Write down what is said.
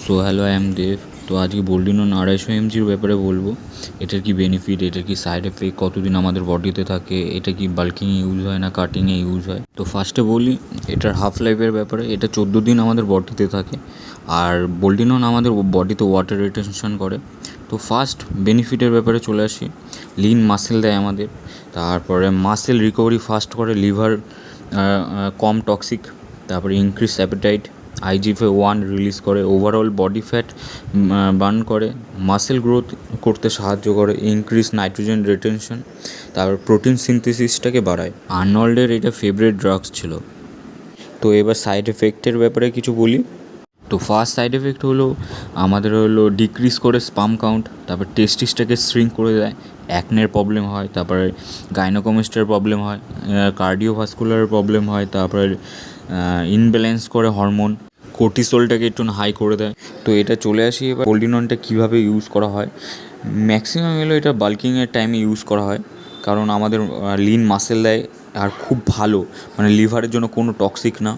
So hello, I am দেব। তো আজকে বোল্ডিনন 250 mgর ব্যাপারে বলবো। এটার কি বেনিফিট, এটার কি সাইড এফেক্ট, কতদিন আমাদের বডিতে থাকে, এটা কি বাল্কিংয়ে ইউজ হয় না কাটিংয়ে ইউজ হয়। তো ফার্স্টে বলি এটার হাফ লাইফের ব্যাপারে। এটা 14 দিন আমাদের বডিতে থাকে। আর বোল্ডিনন আমাদের বডিতে ওয়াটার রিটেনশন করে। তো ফার্স্ট বেনিফিটের ব্যাপারে চলে আসি। লিন মাসেল দেয় আমাদের, তারপরে মাসেল রিকভারি ফাস্ট করে, লিভার কম টক্সিক, তারপরে ইনক্রিজ অ্যাপেটাইট, IGF-1 রিলিজ করে, ওভারঅল বডি ফ্যাট বার্ন করে, মাসেল গ্রোথ করতে সাহায্য করে, ইনক্রিজ নাইট্রোজেন রিটেনশন, তারপর প্রোটিন সিনথেসিসটাকে বাড়ায়। আর্নল্ডের এটা ফেভারিট ড্রাগস ছিল। তো এবার সাইড এফেক্টের ব্যাপারে কিছু বলি। তো ফার্স্ট সাইড এফেক্ট হলো আমাদের ডিক্রিজ করে স্পাম কাউন্ট, তারপর টেস্টিসটাকে শ্রিঙ্ক করে দেয়, অ্যাকনের প্রবলেম হয়, তারপরে গাইনোকমিস্টের প্রবলেম হয়, কার্ডিওভাস্কুলার প্রবলেম হয়, তারপরে ইনব্যালেন্স করে হরমোন, কোর্টিসোলটাকে একটু হাই করে দেয়। তো এটা চলে আসি এবার বোল্ডিননটা কীভাবে ইউজ করা হয়। ম্যাক্সিমাম এটা বাল্কিংয়ের টাইমে ইউজ করা হয়, কারণ আমাদের লিন মাসেল দেয় আর খুব ভালো, লিভারের জন্য কোনো টক্সিক না।